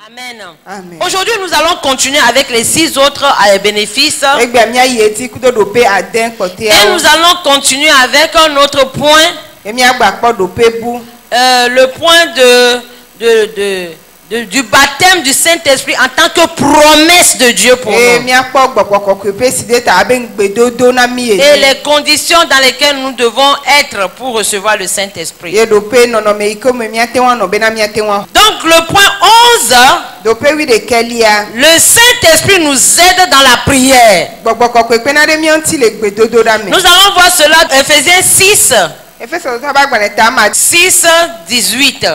Amen. Amen. Aujourd'hui, nous allons continuer avec les 6 autres bénéfices. Et nous allons continuer avec un autre point. Le point du baptême du Saint-Esprit en tant que promesse de Dieu pour nous. Et les conditions dans lesquelles nous devons être pour recevoir le Saint-Esprit. Donc le point 11, le Saint-Esprit nous aide dans la prière. Nous allons voir cela dans Ephésiens 6, 18.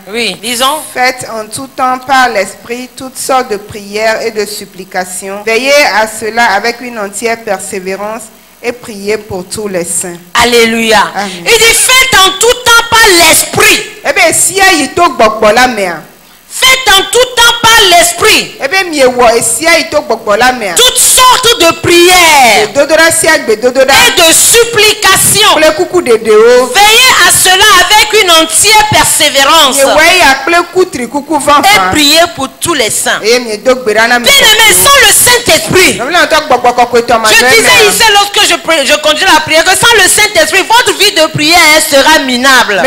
Oui, disons. Faites en tout temps par l'Esprit toutes sortes de prières et de supplications. Veillez à cela avec une entière persévérance et priez pour tous les saints. Alléluia. Amen. Il dit faites en tout temps par l'Esprit. Faites en tout temps par l'Esprit toutes sortes de prières et de supplications. Veillez à cela avec une entière persévérance et priez pour tous les saints. Bien aimé, sans le Saint-Esprit, je disais ici lorsque je conduis la prière que sans le Saint-Esprit, votre vie de prière sera minable.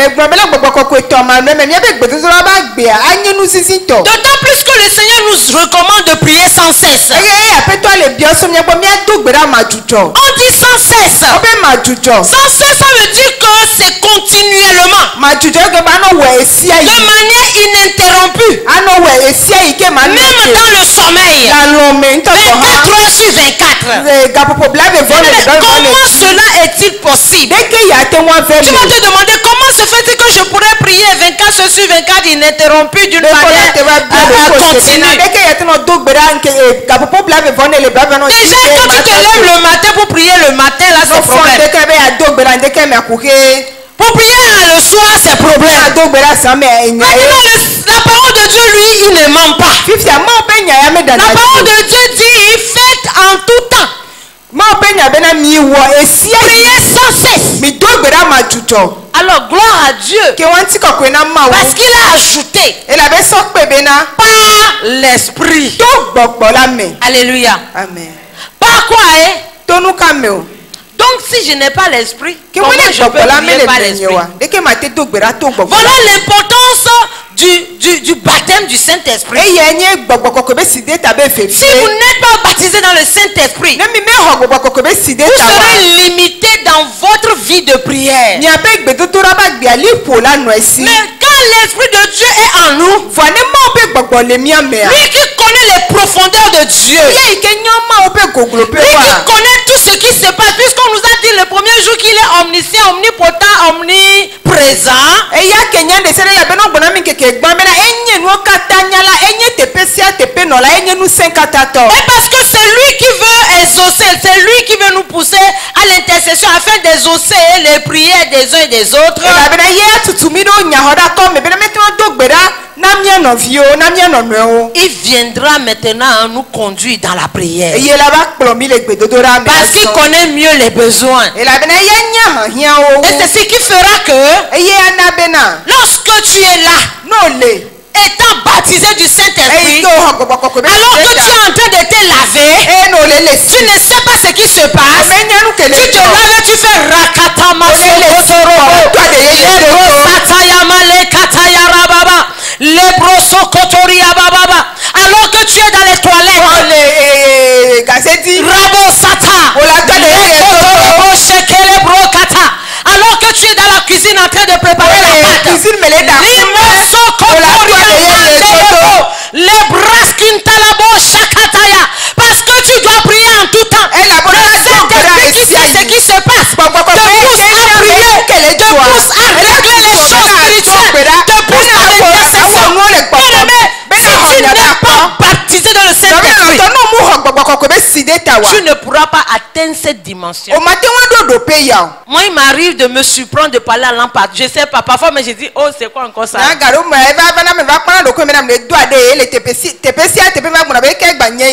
D'autant plus que le Seigneur nous recommande de prier sans cesse. On dit sans cesse. Sans cesse, ça veut dire que c'est continuellement. De manière ininterrompue. Même dans le sommeil. 24 heures sur 24. Comment cela est-il possible? Tu vas te demander comment se fait-il que je pourrais prier 24 heures sur 24 ininterrompu d'une manière continue. Déjà, quand tu te lèves le matin pour prier le matin, là c'est problème. Pour prier le soir, c'est problème. Maintenant, la parole de Dieu, lui, il ne ment pas. La parole de Dieu dit, faites en tout temps. Priez sans cesse. Alors, gloire à Dieu. Parce qu'il a ajouté par l'Esprit. Alléluia. Amen. Par quoi, Donc, si je n'ai pas l'Esprit, comment je peux prier par l'Esprit? Voilà l'importance du baptême du Saint-Esprit. Si vous n'êtes pas baptisé dans le Saint-Esprit, vous serez limité dans votre vie de prière. Mais quand l'Esprit de Dieu est en nous, lui qui connaît les profondeurs de Dieu, lui qui connaît tout ce qui se passe, puisqu'on nous a dit le premier jour qu'il est omniscient, omnipotent, omniprésent. Et parce que c'est lui qui veut exaucer, c'est lui qui veut nous pousser à l'intercession afin d'exaucer les prières des uns et des autres. Il viendra maintenant nous conduire dans la prière. Parce qu'il connaît mieux les besoins. Et c'est ce qui fera que lorsque tu es là, étant baptisé du Saint-Esprit, alors que tu es en train de te laver, tu ne sais pas ce qui se passe. Tu te laves et tu fais rakatama alors que tu es dans les toilettes, alors que tu es dans la cuisine en train de préparer la pâte, parce que tu dois prier en tout temps. Le Saint-Esprit qui sait ce qui se passe te pousse à prier, te pousse à régler les choses spirituelles, te pousse à l'intercession. Si tu n'es pas baptisé dans le Saint-Esprit, tu ne pourras pas atteindre cette dimension. Moi, il m'arrive de me surprendre de parler à langue. Je sais pas, parfois, mais je dis, oh, c'est quoi encore ça?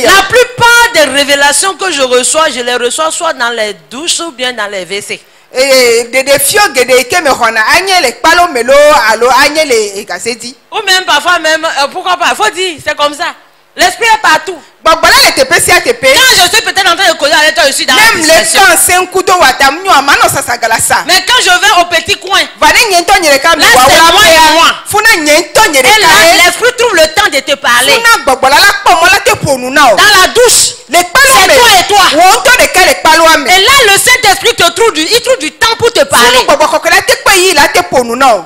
La plupart des révélations que je reçois, je les reçois soit dans les douches ou bien dans les WC. de fio gede ke me hona anye le palo melo alo anye le kasedi. Ou même parfois même pourquoi pas, faut dire, c'est comme ça. L'esprit est partout. Bon voilà le TP si a TP. Quand je suis peut-être en train de causer avec toi, je suis dans la même discussion. le temps c'est un coup de watam nyo amano sasa galasa. Mais quand je vais au petit coin, Va ne nyento nyere kam là c'est moi et moi. Funa nyento nyere Et là, ka. l'esprit trouve le temps de te parler. Funa gbogbola la pomo la te ponu na o. Dans la douche, Le palo c'est me. toi et toi. Wo to de ka le palo ame. Et là, le Saint-Esprit te trouve il trouve du temps pour te parler. Funa gbogbo kokela te pe yi la te ponu na o.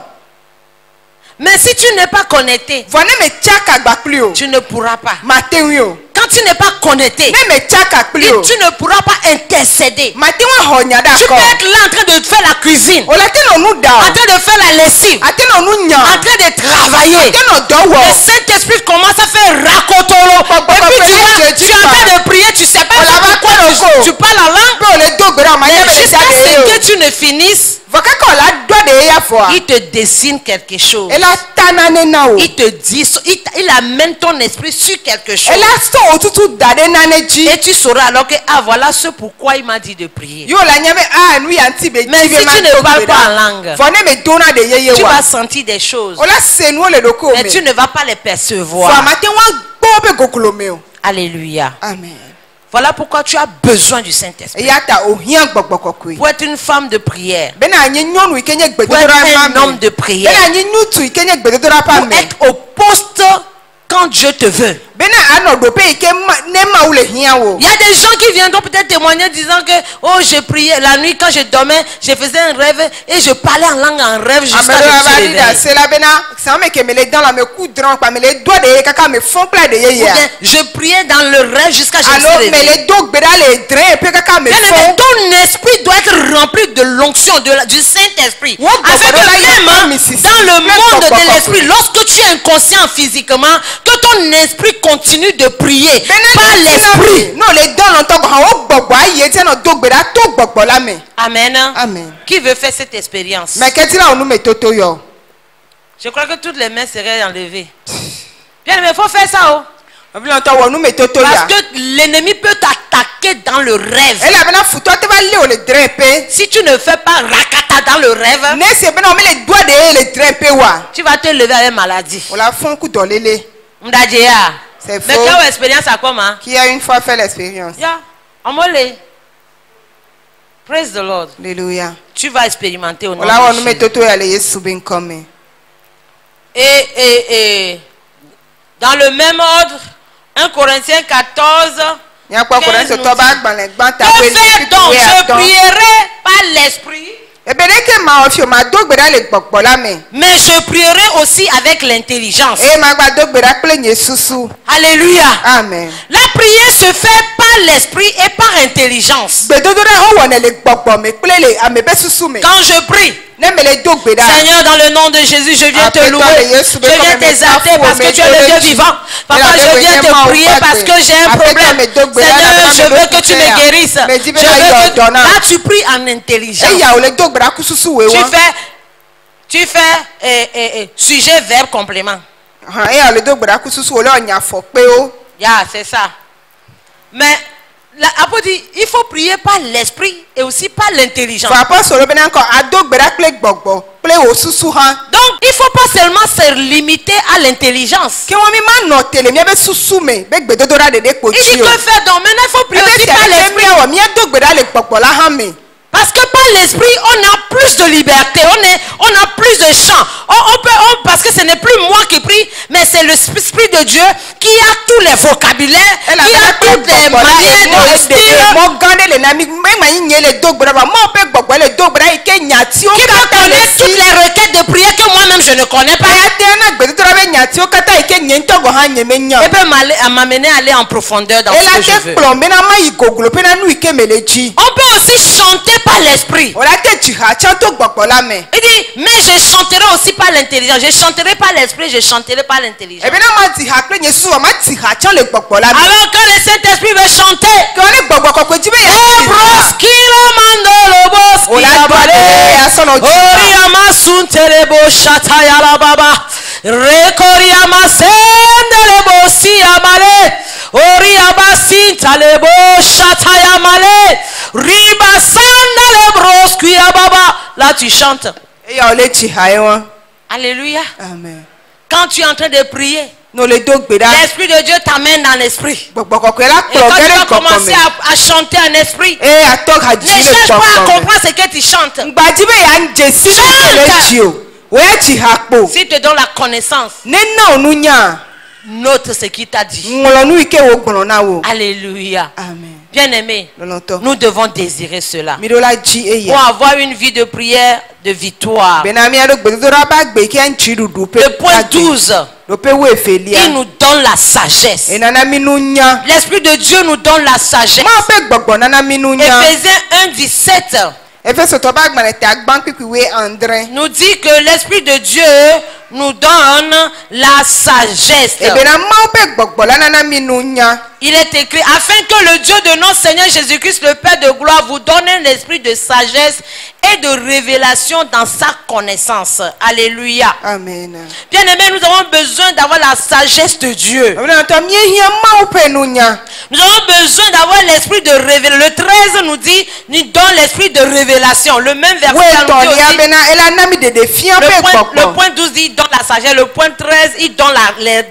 Mais si tu n'es pas connecté, Va ne me chaka gba pli o. tu ne pourras pas. Matin yo. Quand tu n'es pas connecté, Ne me chaka pli o. tu ne pourras pas intercéder. Matin wa honya da Tu ko. peux être là en train de faire la cuisine, O la te no nu da en o. train de faire la lessive, Ate no nu nya. en train de travailler. Ate no do wo. Le Saint-Esprit commence à faire racotolo. Et puis tu es en train de prier, tu sais pas pourquoi tu parles en langue. Bro le do gbera ma Mais ya me jusqu'à ja ce de yo. que tu ne finisses, Voka ko la do de ya fo. il te dessine quelque chose. Elle a tanane na o. Il te dit, il amène ton esprit sur quelque chose. Elle a so otutu dade nane ji. Et tu sauras alors que, ah voilà ce pourquoi il m'a dit de prier. Yo la nyame nu ya nti be Mais si tu ne parles pas en langue, Vone me dona de yeye tu wa. vas sentir des choses, Ola senu le doko mais tu me. ne vas pas les Fo percevoir. matin wa gbo be gokulo me o. Alléluia. Amen. Voilà pourquoi tu as besoin du Saint-Esprit. Ya ta ohia gbogbo kokui. Pour être une femme de prière, Bena anyi nyonu ikenye pour gbedodora être ma un homme me. de Bena prière, anyi nyutu ikenye gbedodora pa pour me. être au poste quand Dieu te veut. Bena ano do pe ike ne ma ule hia wo. Il y a des gens qui viendront peut-être témoigner disant que, oh, j'ai prié la nuit quand je dormais, je faisais un rêve et je parlais en langue en rêve jusqu'à ce Amelo que je me abadi da réveille. se la bena ça me ke me le dans la me coudron pa me le doigt de kaka me fond plat de Ou yeye. bien, je priais dans le rêve jusqu'à ce que je me Alors me réveille. le do gbeda le drain pe kaka me Bien aimé, fond. ton esprit doit être rempli de l'onction du Saint-Esprit. Ouais, Afin bon, que là, il y a même pas hein, Mississippi. dans le Plein monde de de l'esprit, papa. lorsque tu es inconscient physiquement, que ton esprit continue de prier Bena par l'esprit. Non le dans l'entend o gbogbo aye ti na do gbeda to gbogbo la me. Amen. Amen. Qui veut faire cette expérience? Mais que ti la onu me toto yo. Je crois que toutes les mains seraient enlevées. Bien aimé, il faut faire ça. Oh. Obi l'entend onu me toto Parce ya. que l'ennemi peut t'attaquer dans le rêve. Elle a bena futo te ba le o le drain pe. Si tu ne fais pas rakata dans le rêve, Ne se bena o me le doigt de le drain pe wa. tu vas te lever avec maladie. On la fond coup dans lele. Mdadjea. C'est Mais faux. quelle expérience à comment? Qui a une fois fait l'expérience. Yeah. Amole. Praise the Lord. Alléluia. Tu vas expérimenter au nom Ola onu de me Jésus. toto ya le yesu ben comme. Et dans le même ordre, 1 Corinthiens 14. Nya kwa 15 koran so nous to dit, ba gban le gban ta que pe faire donc? Je prierai par l'esprit, Ebedeke ma ofio ma do gbeda le gbogbo la me. mais je prierai aussi avec l'intelligence. E ma gba do gbeda ple nye susu. Alléluia. Amen. La prière se fait par l'esprit et par intelligence. Gbedodora o wona le gbogbo me ple le ame be susu me. Quand je prie, Ne me le do gbeda. Seigneur, dans le nom de Jésus, je viens te Appelle-toi louer. le Yesu, Je viens t'exalter parce que tu es le Dieu vivant. Papa, je viens te prier parce que j'ai un problème. Seigneur, je veux que tu me guérisses. Je veux que là, tu pries en intelligence. E ya o le do gbeda ku susu we won. Tu fais sujet, verbe, complément. Han e ya o le do gbeda ku susu o le onya fo pe o. Yeah, c'est ça. Mais l'apôtre dit, il faut prier par l'esprit et aussi par l'intelligence. Fa apostole be na ko ado gbeda ple gbogbo ple o susu han. Donc, il ne faut pas seulement se limiter à l'intelligence. Ke won mi ma no tele mi be susu me be gbedodora de Il pochi dit o. que faire donc. Maintenant, il faut prier aussi Ebe par ti l'esprit. o mi do gbeda le gbogbo la han me. Parce que par l'esprit, on a plus de liberté, on a plus de chants. Parce que ce n'est plus moi qui prie, mais c'est l'Esprit de Dieu qui a tous les vocabulaires, qui a toutes les manières de style, Mo gande le na mi me ma yin le do gbeda ba mo pe gbogbo le do gbeda ike nya ti o qui peut kata le connaître toutes si. les requêtes de prière que moi-même je ne connais pas. Ya te na gbedodora be nya ti o kata ike nye ntogo han nye me nya. Et peut m'amener à aller en profondeur dans E ce la que je te veux. plombe na ma igoglo pe na nu ike mele ji. On peut aussi chanter par l'esprit. O la te ji ha cha to gbogbo la me. Il dit, mais je chanterai aussi par l'intelligence. Je chanterai par l'esprit, je chanterai par l'intelligence. Ebe na ma ti ha pe nye su ma ti ha cha le gbogbo la me. Alors quand le Saint-Esprit veut chanter, Ke o le gbogbo kokko ji be ya. Broskila mandolo boski O la do abale. ya so no ji. Oriama suntelebo shatayala baba. Rekoriama sendelebo siamale. Oriaba sintalebo shatayamale. Riba sandale broski cuillère baba, là tu chantes. eya ole tsi ha ye wa. Alléluia. Amen. Quand tu es en train de prier, No le do gbe da. l'Esprit de Dieu t'amène dans l'esprit. Gbɔgbɔ kɔkɔe la Et kplɔ quand ge tu ɖe vas commencer kɔkɔme. à chanter en esprit, Eye atɔ ha ne dzi le cherche pas à kɔkɔme. comprendre ce que tu chantes. Ngbadzi be ya dze si nu ke le dzi o. O ya tsi ha kpo. S'il te donne la connaissance, Ne na o nu nya. note ce qu'il t'a dit. Ŋlɔ nu yi ke wo gblɔ na wo. Alléluia. Amen. Bien-aimés, Lɔlɔtɔ. nous devons désirer cela Mi ɖo la dzi pour eya. avoir une vie de prière de victoire. Bena mia ɖo gbedodoɖa ba gbe ke ŋtsi ɖuɖu pe. Le point 12, Do pe wo evelia. il nous donne la sagesse. Enana mi nu nya. L'Esprit de Dieu nous donne la sagesse. Ma pe gbɔgbɔ nana mi nu nya. Éphésiens 1:17 Efesotɔ ba agbalẽ ta gbã kpikpiwoe andre. nous dit que l'Esprit de Dieu nous donne la sagesse. Ebena ma pe gbɔgbɔ la nana mi nu nya. Il est écrit, afin que le Dieu de notre Seigneur Jésus-Christ, le Père de gloire, vous donne un esprit de sagesse et de révélation dans sa connaissance. Alléluia. Amen. Bien aimé, nous avons besoin d'avoir la sagesse de Dieu. Lɔlɔtɔ mi hiã ma pe nu nya. Nous avons besoin d'avoir l'esprit de révélation. Le 13 nous dit, nous donne l'esprit de révélation. Le même verset Wo nous dit etɔlia aussi, bena ela na mi dede fia pe le gbɔgbɔ. point 12 dit, il donne la sagesse. Le point 13, il donne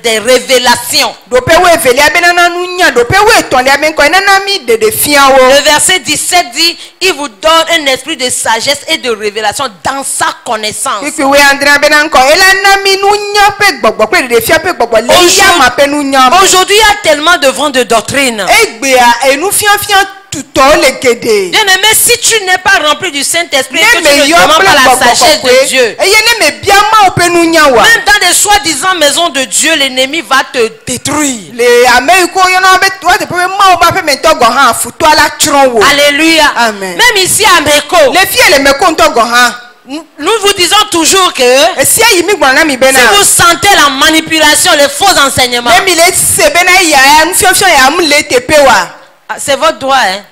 des révélations. Do pe wo evelia bena na nu nya. Do pe wo etɔlia be ŋkɔ nana mi dede fia wo. Le verset 17 dit, il vous donne un esprit de sagesse et de révélation dans sa connaissance. Kpikpiwoe andre bena ŋkɔ ela na mi nu nya pe gbɔgbɔ pe dede fia pe gbɔgbɔ le ya ma pe nu nya me. Aujourd'hui, il y a tellement de vents de doctrine. Egbea enu fiafia tutɔ le gede. Bien aimé, si tu n'es pas rempli du Saint-Esprit, et que Ne tu me ne yɔ demandes kple pas la gbɔgbɔ sagesse de Dieu, kɔkɔe. Eye ne me bia ma wo pe nu nya wa. même dans des soi-disant maisons de Dieu, l'ennemi va te détruire. Le ame yi ko yɔna be wa teƒe be mawo ba ƒe metɔ gɔ hã futu ala tsrɔ̃ wo. Alléluia. Amen. Même ici à Meko, Le fie le me ko ŋutɔ gɔ hã. nous vous disons toujours que Esia yi mi gbɔna na mi bena. si vous sentez la manipulation, les faux enseignements, Ne mi le se bena ya nufiafia ya mu le teƒe wa. c'est votre droit. Hein?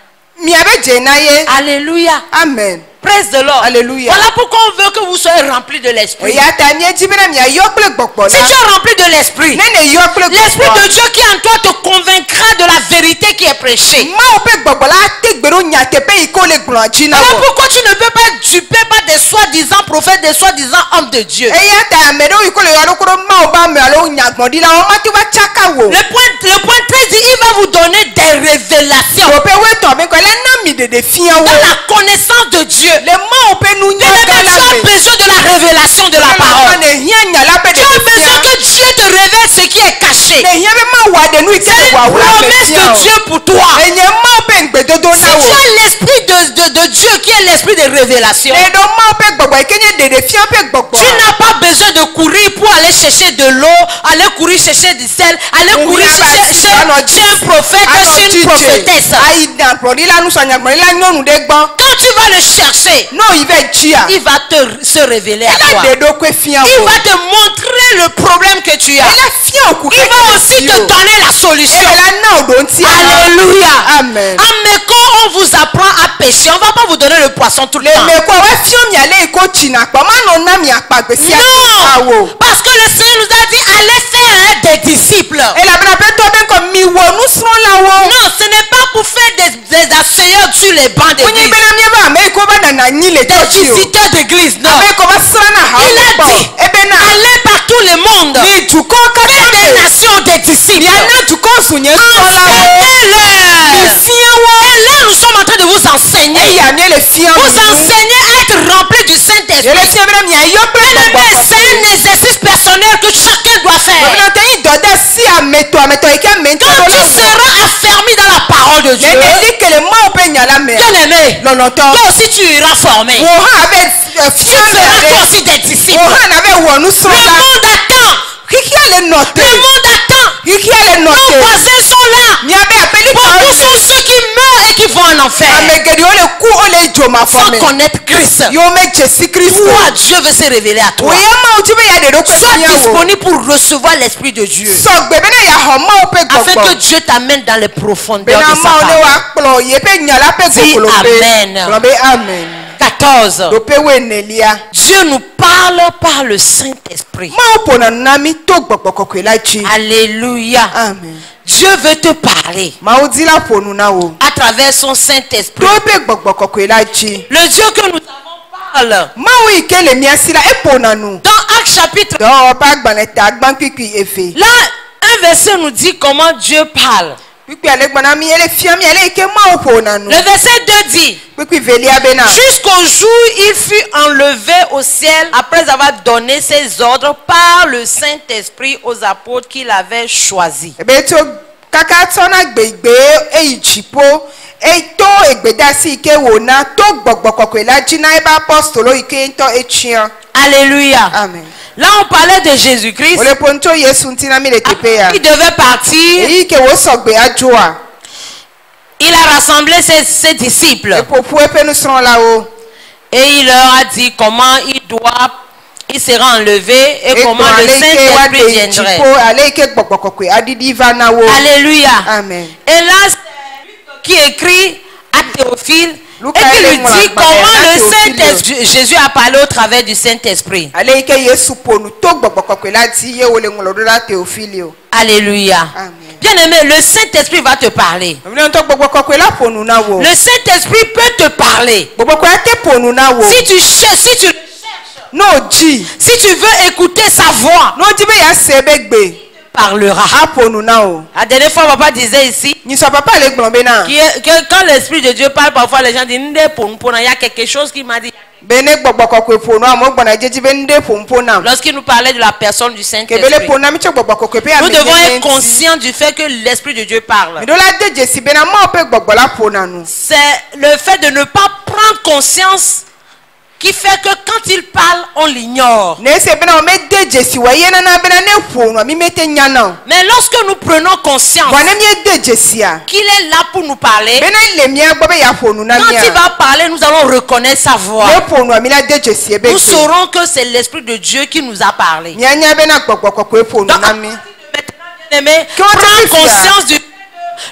Miabe dze na ye. Alléluia. Amen. Praise the Lord. Alléluia. Voilà pourquoi on veut que vous soyez remplis de l'esprit. Eya ta miedzi bena miayɔ kple gbɔgbɔ Si tu la. es rempli de l'esprit, Ne ne yɔ kple l'esprit de gbɔgbɔ. Dieu qui est en toi te convaincra de la vérité qui est prêchée. Mawo ƒe gbɔgbɔ la ate gbe ɖo nyateƒe yi ke wo le gblɔa dzi na Voilà wo. pourquoi tu ne peux pas être dupé par des soi-disant prophètes, des soi-disant hommes de Dieu. Eya ta ame ɖewo yi ke le yɔ ɖo kuro mawo ƒe ame alo nyagbɔɖilawo mate va tsaka wo. Le point 13 dit, il va vous donner des révélations Woƒe wetɔ be kɔ ele na mi ɖeɖe fia wo. dans la connaissance de Dieu. Le mawo ƒe nunya Bien aimé, gã tu la as me. besoin de la révélation de la parole. Ne hiã nya la ƒe Tu as ɖeɖe besoin fia. que Dieu te révèle ce qui est caché. Ne hiã be mawo aɖe nu yi ke C'est le une wòawɔ ame promesse fia de o. Dieu pour toi. Enye mawo ƒe ŋgbedodo Si na wo. tu as l'esprit de Dieu qui est l'esprit de révélation, Le ɖo mawo ƒe gbɔgbɔ yi ke nye ɖeɖe fia ƒe gbɔgbɔ. tu n'as pas besoin de courir pour aller chercher de l'eau, aller courir chercher du sel, aller courir chez un prophète, chez une prophétesse. Ayi nyagbɔɖila nusɔnyagbɔɖila nyɔnu ɖe gbɔ. Quand tu vas le chercher, No yi ve dzia. il va se révéler à Ela toi. ɖe ɖokui fia Il wo. va te montrer le problème que tu as. Ela fia wo ku Il va aussi te donner la solution. Ela na wo ɖo ŋuti. Alléluia. Amen. Ameko, on vous apprend à pêcher. On ne va pas vous donner le poisson tout le Le temps. me ko wa fia mi ale yi ko tsina kpɔ ma nɔ na mi akpa gbe sia Non, wo. parce que le Seigneur nous a dit allez faire des disciples. Elabena pe tɔ be ŋkɔ mi wɔ nusrɔ̃lawo. Non, ce n'est pas pour faire des asseyeurs sur les bancs Wonye d'église. bena miebe ame yi ko va nana anyi le Des tɔtsi o. visiteurs d'église, non. Ame yi ko va srana ha Il wo a kpɔ. dit Ebena allez par tout le monde. mi dukɔ katã Faites des me. nations des disciples. Miana dukɔ su nye srɔ̃lawo. Enseignez-leur. Fia wo. Et là, nous sommes en train de vous enseigner. Eya mi le fia Vous mi nu. enseignez à être rempli du Yele Saint-Esprit. fia bena miayɔ kple Mais gbɔgbɔ c'est un exercice personnel que chacun doit faire. Ebena te yi dɔ de si ametɔ yi ke ame ŋutɔ Quand ɖo tu la wo. seras affermi dans la parole de Dieu, Nene li kele mawo ƒe nya la mea. bien aimé, Lɔlɔtɔ. toi aussi tu iras former. Wo hã be Tu fia feras toi ɖe. aussi des Wo disciples. hã na be wɔ Le nusrɔ̃la. monde attend. Xixia le nɔ te. Le monde attend. Xixia le nɔ Nos te. voisins sont là. Miabe apeli Beaucoup tɔ. sont ceux qui meurent et qui vont en enfer Ame geɖewo le ku wo le dzomafɔ sans me. connaître Christ. Yewo me dze si Kristu. Toi, Dieu veut se révéler à toi. Wo ya mawo dzi be ya ɖe ɖokui Sois fia wo. disponible pour recevoir l'Esprit de Dieu. Sɔgbe bena yaxɔ mawo ƒe Afin que gbɔgbɔ. Dieu t'amène dans les profondeurs Bena de sa mawo ne parole. wakplɔ yeƒe nya la ƒe Dis goglo amen. Gblɔ be amen. 14. dopewe nelia Dieu nous parle par le Saint-Esprit. ma opona nami to gbogbo la ji Alléluia. amen Dieu veut te parler ma odila ponu na wo à travers son Saint-Esprit. to pe gbogbo la ji Le Dieu que nous avons parle. ma wi ke le miasila epona nu Dans Actes chapitre, do pa gbaneta agban kiki efe là, un verset nous dit comment Dieu parle. pipi ale gbana mi ele fiami ele ke ma opona nu Le verset 2 dit, pipi velia bena jusqu'au jour il fut enlevé au ciel après avoir donné ses ordres par le Saint-Esprit aux apôtres qu'il avait choisis. ebe to kaka tsona gbegbe eyijipo eto egbedasi ike wona to gbogbo la ji na eba apostolo ike nto echian Alléluia. amen Là, on parlait de Jésus-Christ. ole ponto yesu ntina mi le tepe ya Il devait partir. eyi ke wo sogbe ajoa Il a rassemblé ses disciples. epopu epe nu sron la o Et il leur a dit comment il sera enlevé et comment le Saint-Esprit viendrait. ale ike gbogbo adidi va na wo Alléluia. amen Et là, c'est Luc qui écrit à Théophile Luc et qui a lui écrit dit à comment le Théophile. Saint-Esprit, Jésus a parlé au travers du Saint-Esprit. ale ike yesu ponu to gbogbo la ti ye wo le ngolo la teofili o Alléluia. amen Bien aimé, le Saint-Esprit va te parler. omle nto gbogbo la ponu na wo Le Saint-Esprit peut te parler. gbogbo te ponu na wo Si tu cherches, no ji si tu veux écouter sa voix, no ji be ya sebe gbe il parlera. a ponu na o La dernière fois, papa disait ici ni so papa le gbon be na que quand l'Esprit de Dieu parle, parfois les gens disent il y a quelque chose qui m'a dit. bene gbogbo ponu amo gbona jeji be nde pompo na Lorsqu'il nous parlait de la personne du kebele Saint-Esprit, ponu na mi che gbogbo pe nous devons être conscients du fait que l'Esprit de Dieu parle. mi do la de jesi be na mo pe gbogbo la ponu nu C'est le fait de ne pas prendre conscience qui fait que quand il parle, on l'ignore. ne se be na o me de jesi wa ye na na be na ne ponu mi mete nya na Mais lorsque nous prenons conscience wa ne mi de jesi a qu'il est là pour nous parler, be na le mi agbo be ya ponu na quand mi il a va parler, nous allons reconnaître sa voix. ne ponu mi la de jesi be Nous saurons que c'est l'Esprit de Dieu qui nous a parlé. mi anya be na gbogbo ponu Donc, na mi maintenant, bien-aimé, Quand prends tu fais conscience du fait que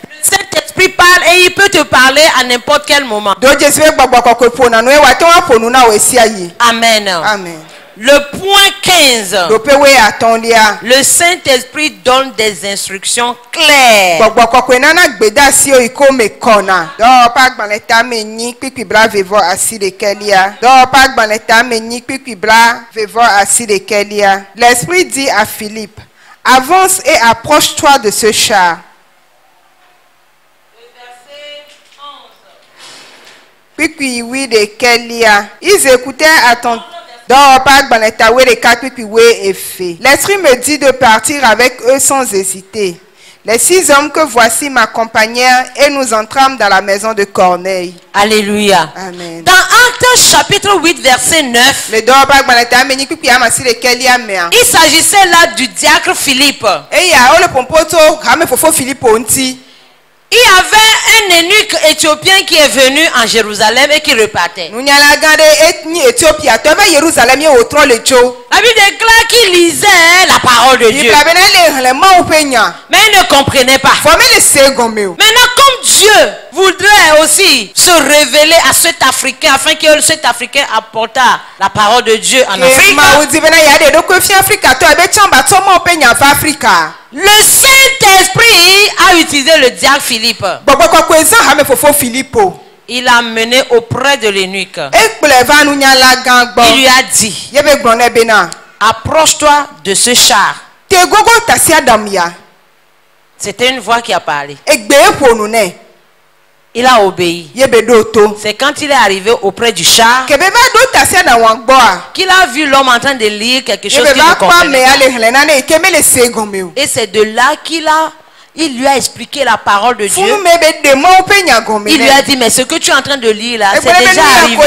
le Saint-Esprit parle et il peut te parler à n'importe quel moment. do jesi be gbogbo ponu na nu e wa te wa ponu na o esi ayi Amen. amen Le point 15. do pe we atonlia Le Saint-Esprit donne des instructions claires. gbogbo na na gbeda si o iko me kona do pa gbaneta me nyi pipi bra vevo asi de kelia do pa gbaneta me nyi pipi bra vevo asi de kelia l'esprit dit à Philippe avance et approche-toi de ce char pipi oui de kelia ils écoutaient attentivement. L'esprit me dit de partir avec eux sans hésiter. Les 6 hommes que voici m'accompagnèrent et nous entrâmes dans la maison de Corneille. Alléluia. Amen. Dans Actes chapitre 8 verset 9, Il il s'agissait là du diacre Philippe. Il y avait un eunuque éthiopien qui est venu en Jérusalem et qui repartait. La Bible déclare qu'il lisait la parole de Dieu, mais il ne comprenait pas. Maintenant, comme Dieu voudrait aussi se révéler à cet Africain afin que cet Africain apportât la parole de Dieu en Afrique, le Saint-Esprit a utilisé le diacre Philippe. Il l'a mené auprès de l'eunuque. Il lui a dit, approche-toi de ce char. C'était une voix qui a parlé. Il a obéi. C'est quand il est arrivé auprès du char qu'il a vu l'homme en train de lire quelque chose qu'il ne comprenait pas. Et c'est de là il lui a expliqué la parole de Dieu. Il lui a dit, mais ce que tu es en train de lire là, c'est déjà arrivé.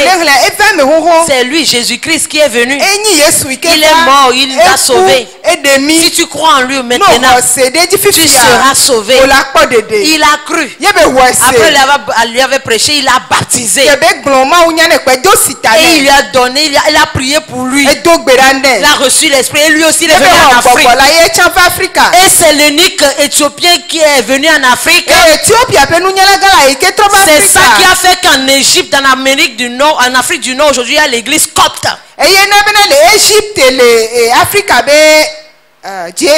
C'est lui, Jésus-Christ, qui est venu. Il est mort, il nous a sauvés. Si tu crois en lui maintenant, tu seras sauvé. Il a cru. Après lui avait prêché, il a baptisé. Et il lui a donné, il a prié pour lui. Il a reçu l'esprit et lui aussi il est venu en Afrique. Et c'est l'unique éthiopien qui est venu en Afrique. Éthiopie a nous nyala gala ike trop C'est ça qui Africa. a fait qu'en Égypte, en Amérique du Nord, en Afrique du Nord, aujourd'hui, il y a l'église copte. Et y na bena le Égypte le Africa be Il y a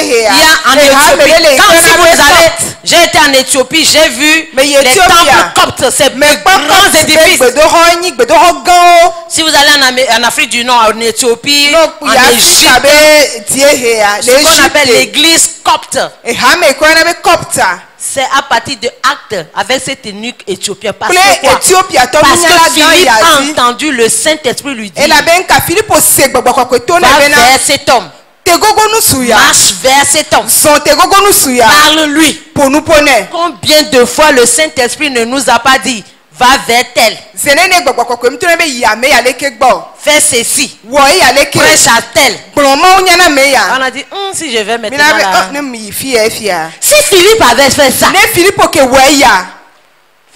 en Éthiopie. Quand si vous allez, j'ai été en Éthiopie, j'ai vu Mais les Éthiopie, temples coptes, ces grands édifices. Si vous allez en Afrique du Nord, en Éthiopie, en Égypte, ce qu'on appelle l'église copte, c'est à partir de Actes avec cet eunuque éthiopien. Parce que quoi? Parce que Philippe a entendu le Saint-Esprit lui dire, va vers cet homme, marche vers cet homme, parle-lui. Combien de fois le Saint-Esprit ne nous a pas dit, va vers tel, fais ceci, prêche à tel. On a dit, si je vais maintenant là. Si Philippe avait fait ça,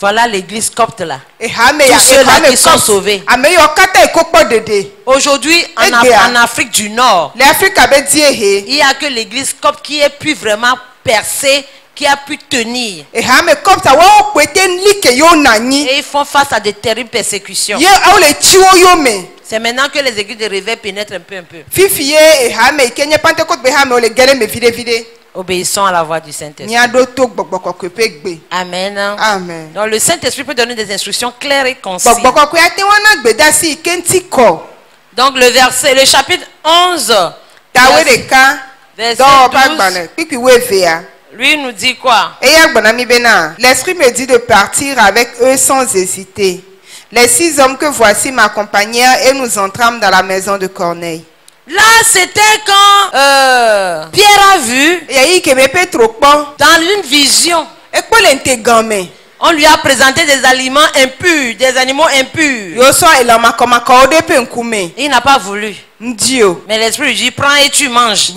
voilà l'église copte là. Tous ceux-là qui sont sauvés. Aujourd'hui, en Afrique du Nord, il n'y a que l'église copte qui ait pu vraiment percer, qui a pu tenir. Et ils font face à de terribles persécutions. C'est maintenant que les églises de réveil pénètrent un peu. Obéissons à la voix du Saint-Esprit. Amen. Amen. Donc le Saint-Esprit peut donner des instructions claires et concises. Donc le chapitre 11, verset 12, lui nous dit quoi? L'Esprit me dit de partir avec eux sans hésiter. Les 6 hommes que voici m'accompagnèrent et nous entrâmes dans la maison de Corneille. Là, c'était quand Pierre a vu dans une vision. On lui a présenté des aliments impurs, des animaux impurs. Il n'a pas voulu. Mais l'Esprit lui dit, prends et tu manges. Il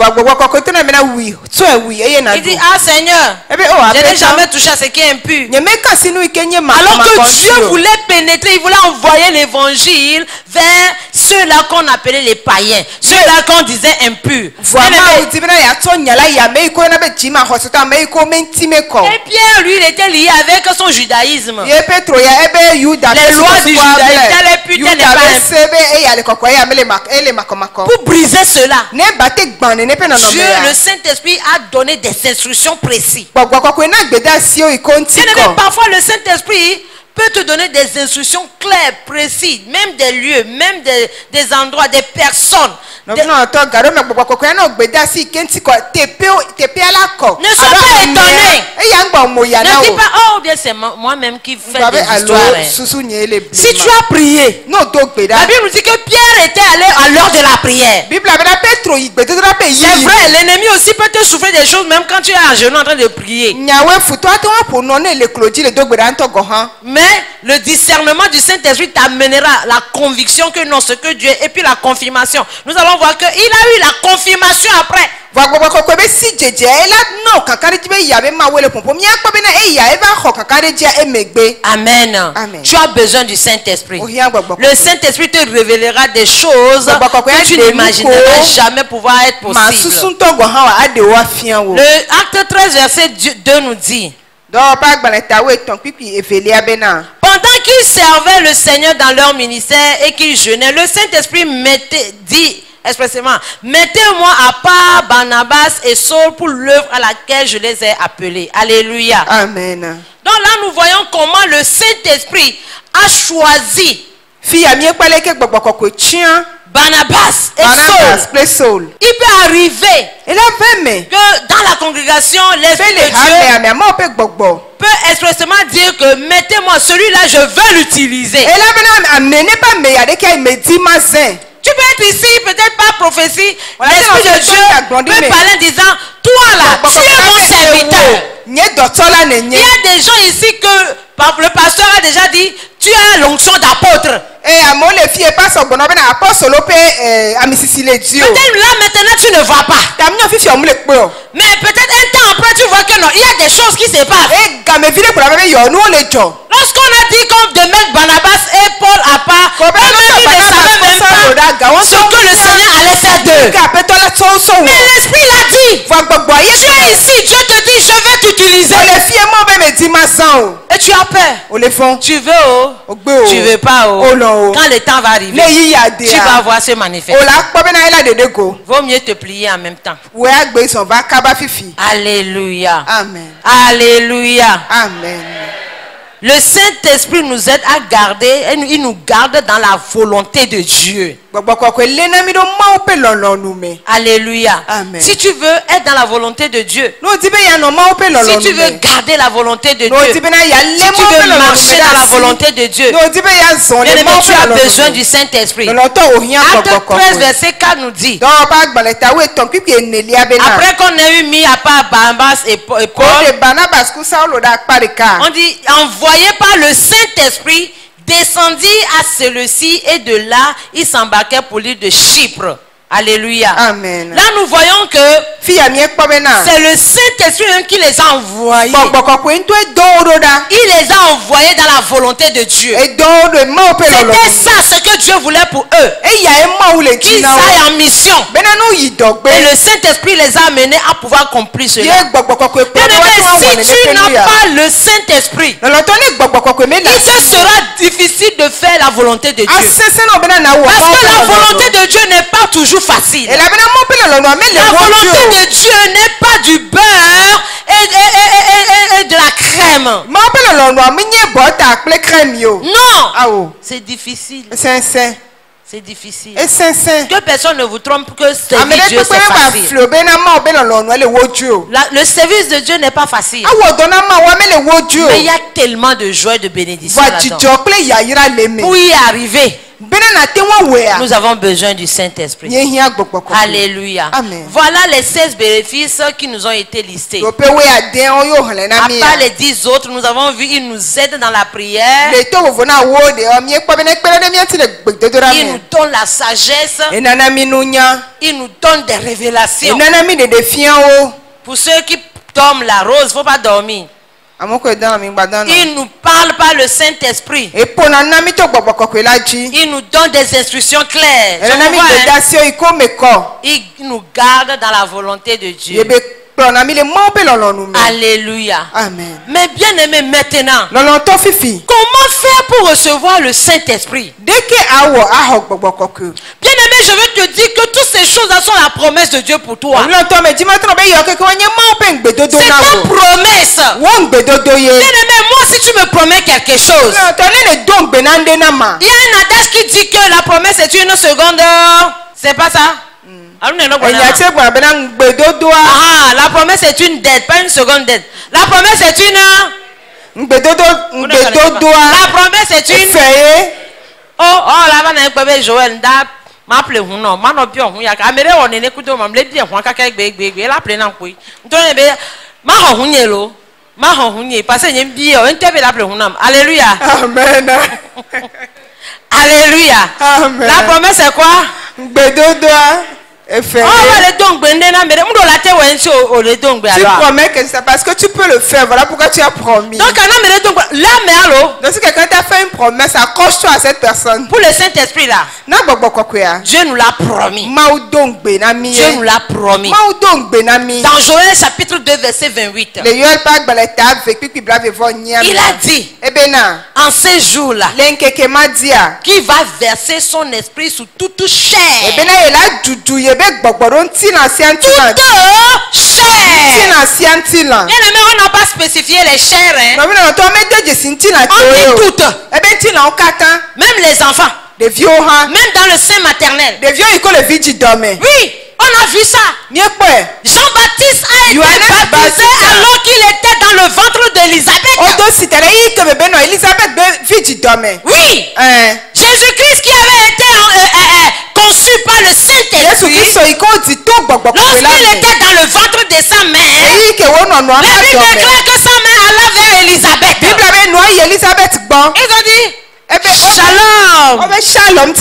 dit, ah Seigneur, je n'ai jamais touché à ce qui est impur. Alors que Dieu voulait pénétrer, il voulait envoyer l'évangile vers ceux-là qu'on appelait les païens, ceux-là qu'on disait impurs. Et Pierre, lui, il était lié avec son judaïsme. Les lois du judaïsme, tel est pur, tel n'est pas impur. Pour briser cela, Dieu, le Saint-Esprit, a donné des instructions précises. Parfois, le Saint-Esprit peut te donner des instructions claires, précises, même des lieux, même des endroits, des personnes. Ne sois pas étonné. Ne dis pas, oh bien c'est moi-même qui fais des histoires. Si tu as prié, la Bible nous dit que Pierre était allé à l'heure de la prière. C'est vrai, l'ennemi aussi peut te souffler des choses même quand tu es à genoux en train de prier. Mais le discernement du Saint-Esprit t'amènera la conviction que non, ce que Dieu est, et puis la confirmation. Nous allons voir qu'il a eu la confirmation après. Amen. Amen. Tu as besoin du Saint-Esprit. Le Saint-Esprit te révélera des choses que tu n'imagineras jamais pouvoir être possible. Le acte 13 verset 2 nous dit, pendant qu'ils servaient le Seigneur dans leur ministère et qu'ils jeûnaient, le Saint-Esprit dit expressément, mettez-moi à part Barnabas et Saul pour l'œuvre à laquelle je les ai appelés. Alléluia. Amen. Donc là, nous voyons comment le Saint-Esprit a choisi Barnabas et Saul. Il peut arriver que dans la congrégation, l'Esprit de Dieu peut expressément dire que mettez-moi celui-là, je veux l'utiliser. Tu peux être ici, peut-être pas prophétie. L'Esprit de Dieu peut parler en disant, toi là, tu es mon serviteur. Il y a des gens ici que le pasteur a déjà dit, tu as l'onction d'apôtre. Peut-être là maintenant tu ne vois pas. Mais peut-être un temps après tu vois que non, il y a des choses qui se passent. Lorsqu'on a dit qu'on de mettre Barnabas et Paul à part, eux-mêmes ils ne savaient même pas ce que le Seigneur allait faire d'eux. Mais l'Esprit l'a dit. Tu es ici, Dieu te dit, je vais t'utiliser. non. Et tu as peur. Au le fond. Tu veux, tu veux pas. Quand le temps va arriver, tu vas voir se manifester. Vaut mieux te plier en même temps. Alléluia. Amen. Alléluia. Amen. Le Saint-Esprit nous aide à garder, il nous garde dans la volonté de Dieu. Alléluia. Amen. Si tu veux être dans la volonté de Dieu, si tu veux garder la volonté de Dieu, si tu veux marcher dans la volonté de Dieu, bien-aimé, tu as besoin du Saint-Esprit. Acte 13, verset 4 nous dit, après qu'on ait eu mis à part Barnabas et Paul, on dit, envoyé par le Saint-Esprit, descendit à celui-ci et de là, il s'embarquait pour l'île de Chypre. Alléluia. Amen. Là, nous voyons que c'est le Saint-Esprit qui les a envoyés. Il les a envoyés dans la volonté de Dieu. C'était ça ce que Dieu voulait pour eux. Qu'ils aillent en mission. Et le Saint-Esprit les a amenés à pouvoir accomplir cela. Mais si tu n'as pas le Saint-Esprit, il te sera difficile de faire la volonté de Dieu. Parce que la volonté de Dieu n'est pas toujours facile. La volonté de Dieu n'est pas du beurre et de la crème. Non. C'est difficile. C'est difficile. Que personne ne vous trompe que servir Dieu c'est facile. Le service de Dieu n'est pas facile. Mais il y a tellement de joie et de bénédiction là-dedans. Pour y arriver, nous avons besoin du Saint-Esprit. Alléluia. Amen. Voilà les 16 bénéfices qui nous ont été listés. À part les 10 autres, nous avons vu, ils nous aident dans la prière. Ils nous donnent la sagesse. Ils nous donnent des révélations. Pour ceux qui dorment la rose, il ne faut pas dormir. Il nous parle par le Saint-Esprit. Il nous donne des instructions claires. Il nous garde dans la volonté de Dieu. Alléluia. Amen. Mais bien aimé, maintenant, comment faire pour recevoir le Saint-Esprit? Bien aimé, je veux te dire que toutes ces choses sont la promesse de Dieu pour toi. C'est une promesse. Bien aimé, moi si tu me promets quelque chose, il y a un adage qui dit que la promesse est une seconde. C'est pas ça? La promesse est une dette, pas une seconde dette. La promesse est une. La promesse est une. Oh, là, on a Joël. M'appelle non, m'en bien on y a caméra on est écoute on me bien on a quelque la pleine en couille. Donc ma honnielo, ma honnie parce que bien on te la pleine. Alléluia. Amen. Alléluia. Amen. La promesse est quoi? Tu promets que c'est parce que tu peux le faire. Voilà pourquoi tu as promis. Donc si quelqu'un t'a fait une promesse, accroche-toi à cette personne. Pour le Saint-Esprit là, Dieu nous l'a promis. Dieu nous l'a promis. Dans Joël chapitre 2 verset 28, il a dit en ces jours-là qui va verser son esprit sur toute chair. Toute chair. Bien aimé, on n'a pas spécifié les chairs. Hein? On dit toutes. Même les enfants. Même dans le sein maternel. Oui, on a vu ça. Jean-Baptiste a été baptisé alors qu'il était dans le ventre d'Élisabeth. Oui. Jésus-Christ qui avait été conçu par le Saint-Esprit, lorsqu'il était dans le ventre de sa mère, la Bible déclare que sa mère alla vers Élisabeth. Ils ont dit Shalom.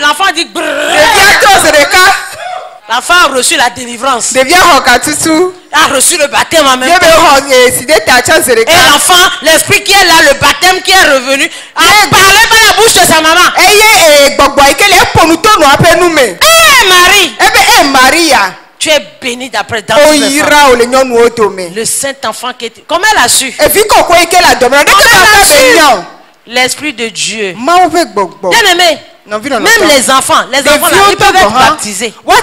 L'enfant dit l'enfant a reçu la délivrance. A reçu le baptême en même temps. Et l'enfant, l'esprit qui est là, le baptême qui est revenu, a parlé par la bouche de sa maman. Marie, tu Tu es béni d'après dans tes enfants. oyira o le nyɔnu wo dome. Le saint enfant qui est... Comment elle a su? Evi kɔkɔ yi ke la dɔmɛ ne Comment ke elle papa a bɛ su? nyɔ. L'esprit de Dieu. Mawu ƒe gbɔgbɔ. Bien aimé. Même les enfants là, ils peuvent être baptisés. Il y a un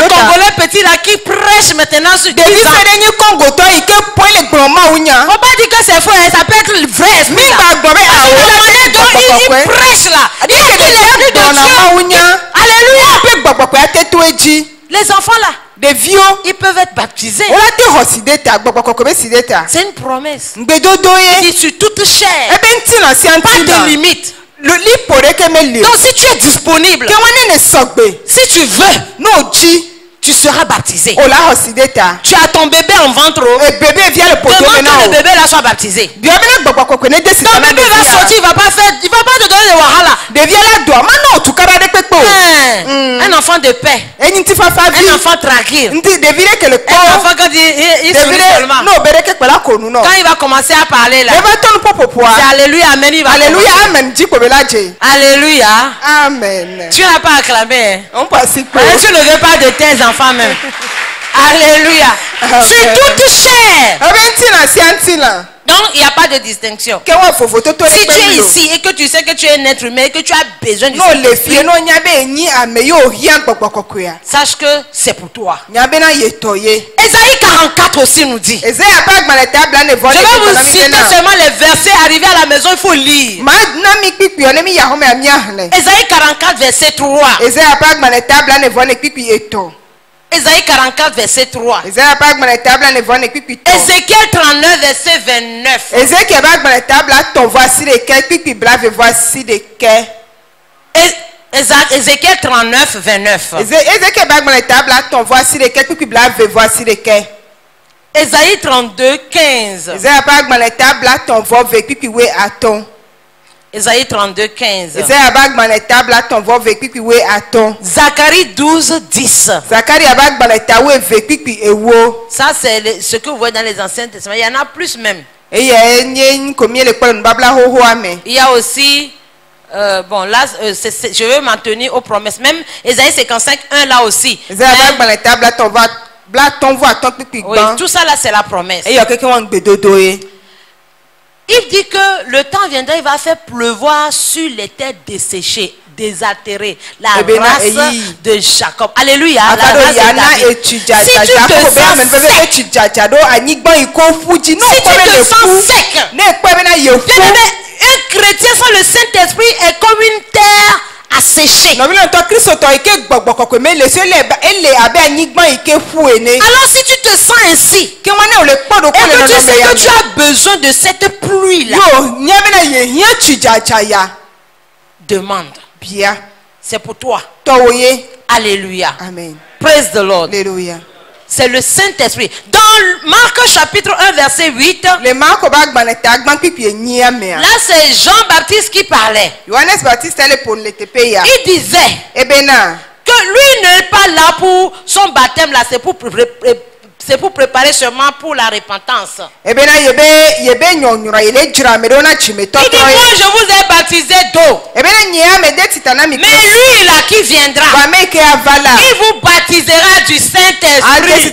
Congolais petit là qui prêche maintenant sur 10 ans. Faut pas dire que c'est faux, ça peut être vrai. Il prêche là. Il est l'esprit de Dieu. Alléluia. Les enfants là, ils peuvent être baptisés. C'est une promesse. Il dit sur toute chair. Pas de limite. Donc si tu es disponible, si tu veux, tu seras baptisé. Tu as ton bébé en ventre. Demande que le bébé là soit baptisé. Ton bébé va sortir, il va pas te donner de wahala. Un enfant de paix. Un enfant tranquille. Un enfant quand il sourit seulement. Quand il va commencer à parler là, c'est alléluia, amen. Il va commencer. Alléluia. Amen. Tu n'as pas acclamé. Tu ne veux pas de tes enfants même. Alléluia. Sur toute chair. Donc il n'y a pas de distinction. Si tu es ici et que tu sais que tu es un être humain et que tu as besoin du Saint-Esprit, sache que c'est pour toi. Ésaïe 44 aussi nous dit. Je vais vous citer seulement les versets arrivés à la maison, il faut lire. Ésaïe 44 verset 3. Ésaïe 44 verset 3. Ézéchiel 39 verset 29. Ézéchiel 39 29. Ésaïe 32 15. Ésaïe 32 15. Zacharie 12 10. Ça c'est ce que vous voyez dans les anciens testaments. Il y en a plus même. Il y a aussi bon là je veux m'en tenir aux promesses. Même Ésaïe 55 1 là aussi. Oui, tout ça là c'est la promesse. Il dit que le temps viendra, il va faire pleuvoir sur les terres desséchées, désaltérées, la race de Jacob. Alléluia. La race de David. Si tu te sens sec, un chrétien sans le Saint-Esprit est comme une terre asséchée. Alors si tu te sens ainsi et que tu sais que tu as besoin de cette pluie là, demande. C'est pour toi. Alléluia. Amen. Praise the Lord. Alléluia. C'est le Saint-Esprit. Dans Marc chapitre 1 verset 8. Là c'est Jean-Baptiste qui parlait. Il disait que lui n'est pas là pour son baptême là, c'est pour préparer seulement pour la repentance. Il dit moi je vous ai baptisé d'eau. Mais lui là qui viendra, il vous baptisera du Saint-Esprit.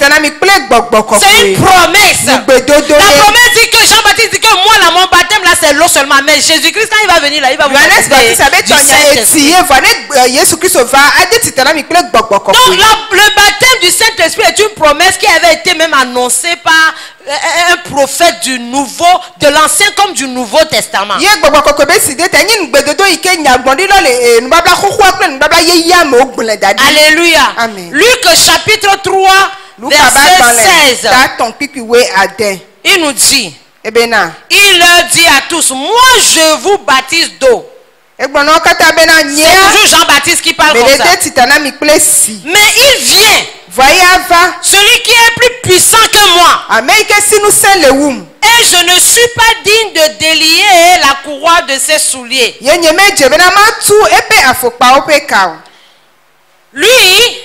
C'est une promesse. La promesse dit que Jean-Baptiste dit que moi là mon baptême là c'est l'eau seulement. Mais Jésus-Christ quand il va venir là, il va vous baptiser du Saint-Esprit. Donc le baptême du Saint-Esprit est une promesse qui avait été même annoncée par un prophète du Nouveau, de l'Ancien comme du Nouveau Testament. Alléluia. Amen. Luc chapitre 3 verset 16. Il nous dit, il leur dit à tous, moi je vous baptise d'eau. C'est toujours Jean-Baptiste qui parle comme ça. Mais il vient, celui qui est plus puissant que moi. Et je ne suis pas digne de délier la courroie de ses souliers. Lui,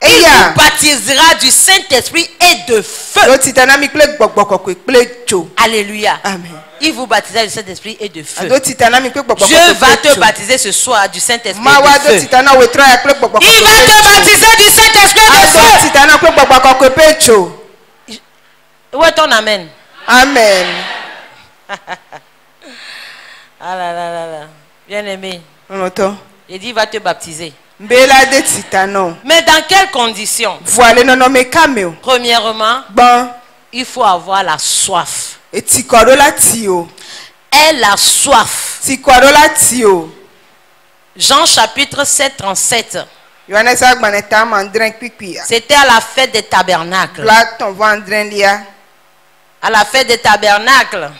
Il Eya. vous baptisera du Saint-Esprit et de feu. Do titana mi kple gbɔgbɔ kɔkɔe kple dzo. Alléluia. Amen. Il vous baptisera du Saint-Esprit et de feu. Do titana mi kple gbɔgbɔ Dieu kɔkɔe va te kple dzo. baptiser ce soir du Saint-Esprit Mawa et do de feu. titana wetrɔ ya kple gbɔgbɔ kɔkɔe Il va te kple dzo. baptiser du Saint-Esprit et de Ado feu. titana kple gbɔgbɔ kɔkɔe kple dzo. Où est ton amen? Amen. Ah là là là là. Bien aimé. Lɔlɔtɔ. Il dit il va te baptiser. Mbela de titana. Mais dans quelles conditions? Voile nɔnɔme kame o. Premièrement, Gbɔn. il faut avoir la soif. Etikɔ ɖo la ti o. Et la soif. Tikɔ ɖo la ti o. Jean chapitre 7, 37. Yohanes agbalẽ tam andre kpikpi. C'était à la fête des tabernacles. Bla tɔnvɔ andre lia. À la fête des tabernacles.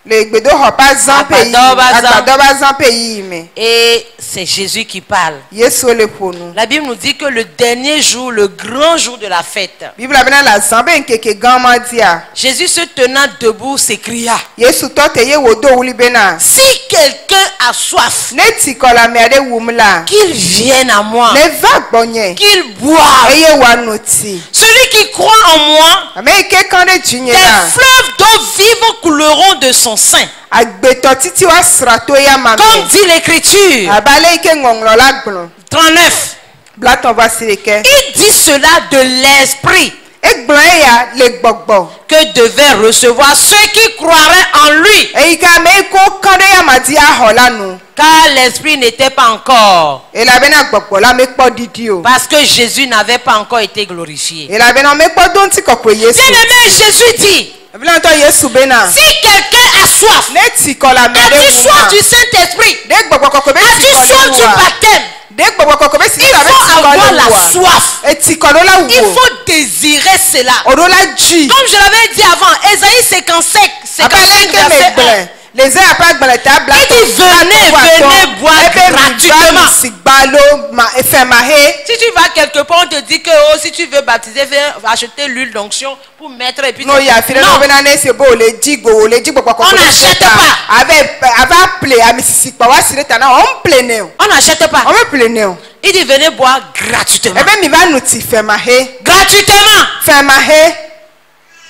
Le gbedoxɔ ƒe azã pe yi. Agbadɔ ƒe azã. Agbadɔ ƒe azã pe yi me. Et c'est Jésus qui parle. Yesu le ƒonu. La Bible nous dit que le dernier jour, le grand jour de la fête, Bibla bena la zã be nkeke gã ma dia. Jésus se tenant debout s'écria, Yesu tɔ te ye wodo wuli bena. si quelqu'un a soif, Ne tikɔ le ame aɖe wum la. qu'il vienne à moi, Ne va gbɔnye. qu'il boive. Eye woano ti. Celui qui croit en moi, Ame yi ke kã ɖe dzinye des la. fleuves d'eau vive couleront de son sein. Agbetɔ titi wa sra to ya ma Comme me. dit l'Écriture. Abe ale yi ke ŋɔŋlɔ la gblɔ. 39. Bla tɔnvɔ asi ɖeke. Il dit cela de l'esprit Egblɔ eya le gbɔgbɔ. que devaient recevoir ceux qui croiraient en lui. Eyi ke ame yi ko kã ɖe ya ma di axɔ la nu. Car l'esprit n'était pas encore. Elabena gbɔgbɔ la mekpɔ didi o. Parce que Jésus n'avait pas encore été glorifié. Elabena mekpɔ do ŋutikɔkɔe Yesu. Bien aimé, Jésus dit, Ebilantɔ Yesu bena. si quelqu'un a soif, Ne tikɔ le ame as-tu aɖe soif wu du ma. Saint-Esprit? De gbɔgbɔ kɔkɔe be As-tu tikɔ soif le du wua. baptême? De gbɔgbɔ kɔkɔe be Il tikɔ be faut tikɔ avoir le la wua. soif. Etikɔ ɖo la Il wu. faut désirer cela. Oɖo la dzi. Comme je l'avais dit avant, Ésaïe 55, Abe ale 55 yi ke me verset 1. gblẽ. Le Ezaya ƒe agbalẽ ta bla. Il dit, venez boire gratuitement. Si gbalo ma efe ma he. Si tu vas quelque part, on te dit que oh, si tu veux baptiser, viens acheter l'huile d'onction pour mettre et puis No ya fi ɖe non. bena ne se bo le dzi go le dzi gbɔgbɔ kɔkɔe. On n'achète pas. Ava ple ame sisi kpa wa si ɖe ta na o ple ne o. On n'achète pas. O me ple ne o. Il dit venez boire gratuitement. Ebe mi va nu ti fe ma he. Gratuitement. Fe ma he.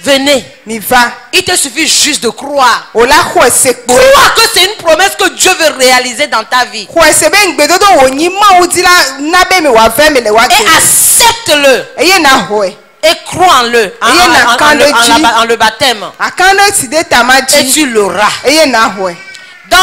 Venez. Mi va. Il te suffit juste de croire. O la xɔ ese kpo. Croire que c'est une promesse que Dieu veut réaliser dans ta vie. Xɔ ese be ŋgbedodo wo nyi mawu di la na be mi wa ve mi le wa Et ge. accepte-le. Eye na xɔe. Et crois en le. En le baptême. Akan ɖe si de tama Et dzi. tu l'auras. Eye na xɔe. Dans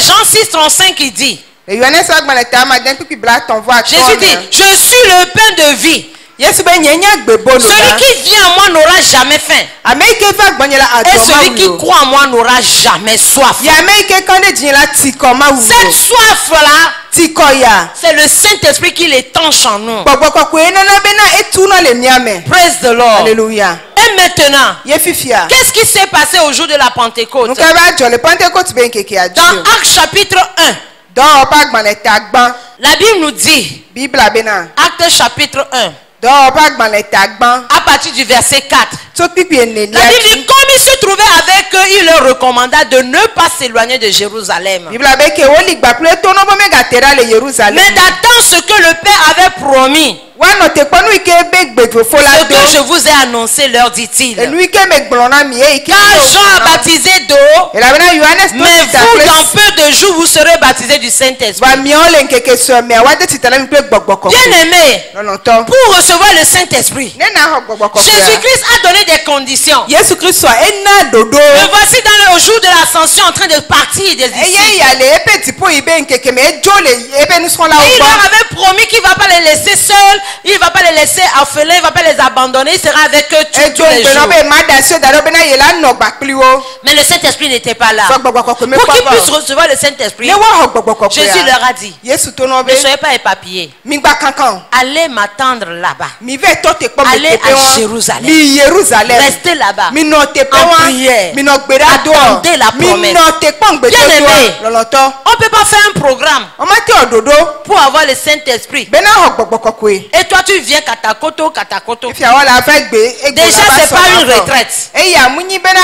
Jean 6, 35, il dit. Le Yohanes agbalẽ ta ma den kpikpi bla tɔnvɔ atɔ. Jésus dit, je suis le pain de vie. Yesu be nye nye gbebolo Celui la. qui vient à moi n'aura jamais faim. Ame yi ke va gbɔnye la Et adɔ ma celui qui wu o. croit en moi n'aura jamais soif. Ya ame yi ke kã ɖe dzinye la tikɔ ma wu Cette o. soif-là, Tikɔ ya. c'est le Saint-Esprit qui l'étanche en nous. Gbɔgbɔ kɔkɔe nana bena etu na le mia me. Praise the Lord. Alléluia. Et maintenant, Ye fifia. qu'est-ce qui s'est passé au jour de la Pentecôte? Nu ka va dzɔ le Pentecôte be nkeke adzi Dans o. Actes chapitre 1, Dɔwɔƒe agbalẽ ta gbã. la Bible nous dit, Bibla bena. Actes chapitre 1, Dɔwɔƒe agbalẽ ta gbã. à partir du verset 4. Tso kpikpi La enelia Bible dzi. dit, comme il se trouvait avec eux, il leur recommanda de ne pas s'éloigner de Jérusalem, Bibla be ke woli gba kple tono be megate ɖa le Yerusalem. mais d'attendre ce que le Père avait promis, Woanɔ teƒe nu yi ke be gbedofo la ce que je do. vous ai annoncé, leur dit-il. Enu yi ke me gblɔ na mi ye yi ke. Car Jean a baptisé d'eau, Elabena Yohanes to mais tita vous, kple dans peu de jours, vous serez baptisés du Saint-Esprit. va miawo le nkeke sɔ mia wa de tita na mi kple gbɔgbɔ kɔkɔe. Bien-aimés, Lɔlɔtɔ. pour recevoir le Saint-Esprit, Ne na xɔ gbɔgbɔ kɔkɔe. Jésus-Christ a donné des conditions. Yesu Kristo ena dodo. Me voici au jour de l'ascension en train de partir des Eye disciples. ya le epe tipo yi be nkeke me edzo le ebe nusrɔ̃lawo Et il leur gbɔ. avait promis qu'il ne va pas les laisser seuls, il ne va pas les laisser orphelins, il ne va pas les abandonner, il sera avec eux tous Edzo les ŋgbenɔ jours. be ma da si o da ɖo bena ye la nɔ gbakpli wo. Mais le Saint-Esprit n'était pas là. Fɔ gbɔgbɔ kɔkɔe me Pour qu'ils kpɔ puissent bɔ. recevoir le Saint-Esprit, Ne woaxɔ gbɔgbɔ Jésus kɔkɔea. leur a dit, Yesu to nɔ ne be soyez pas éparpillés, mi gba kankan o. allez m'attendre là-bas. Mi ve tɔ te kpɔ mi Allez teƒe à wa. Jérusalem. Mi Yerusalem. Restez là-bas. Mi nɔ teƒe En wa. prière. Mi nɔ gbe ɖa do. Attendez la Mi promesse. nɔ te kpɔ Bien ŋgbedodoa. aimé. Lɔlɔtɔ. On ne peut pas faire un programme Ɔma te ɔdodo. pour avoir le Saint-Esprit Bena xɔ gbɔgbɔ kɔkɔe. et Et toi, tu viens katakoto, katakoto. If ya wala fait gbe. Déjà, c'est pas une retraite. Et ya muni bena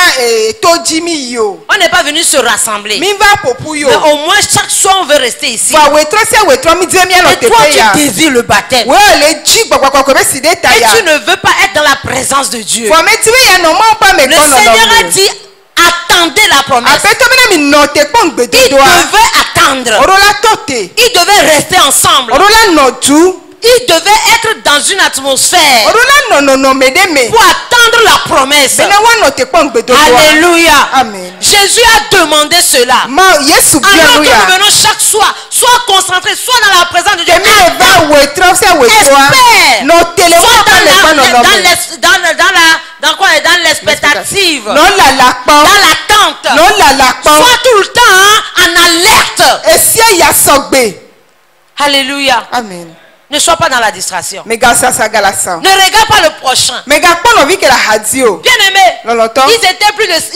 to jimi yo. On n'est pas venu se rassembler. Mi va popu yo. Mais au moins, chaque soir, on veut rester ici. Wa wetro se wetro mi die mi alo Et toi, tu désires le baptême. Ouais, le ji gbogbo be si de ta Et ya. tu ne veux pas être dans la présence de Dieu. Wa me ti we ya no mo pa me Le kono no. Seigneur a dit, attendez la promesse. Apeto bena mi no te pon gbe Il dodo a. devait attendre. Orola tote. Ils devaient rester ensemble. Orola no tu. Ils devaient être dans une atmosphère Orola no medeme. pour attendre la promesse. Bena wa no te pon gbe dodo a. Alléluia. Amen. Jésus a demandé cela. Ma Yesu Alors que nous bia venons chaque soir, soit concentrés, soit dans la présence de Dieu. Emi le va wetro se wetro a. Espère. No tele Soit wa pa le pa no no. dans l'expectative, Non la la dans pon. l'attente, Non la la pon. soit tout le temps en alerte. Esie ya sogbe. Alléluia. Amen. Ne sois pas dans la distraction. Mega sasa galasa. Ne regarde pas le prochain. Mega pono vi que la hadio. Bien aimé, Loloto. ils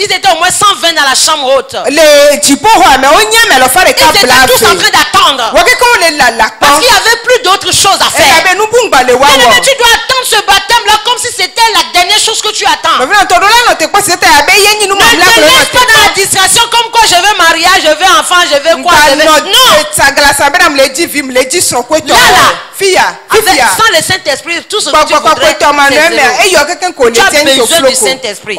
étaient au moins 120 dans la chambre haute. Le jipo ho mais onye me lo fa de Ils ka étaient tous en blave. train d'attendre. Woke ko le la Parce pon. qu'il n'y avait plus d'autres choses à E faire. be nu bungba le wa Bien aimé, wo. tu dois attendre ce baptême-là comme si c'était la dernière chose que tu attends. No vi no to do la no te kwa sete abe yenyi nu Ne mamla te ko laisse pas dans la distraction comme quoi je veux mariage, je veux enfant, je veux quoi, je veux... Non! Ta galasa be na me ji vi me ji son ko to. Là. Fia. Avec, sans le Saint-Esprit, tout ce que tu voudrais, c'est zéro. Tu as besoin du Saint-Esprit.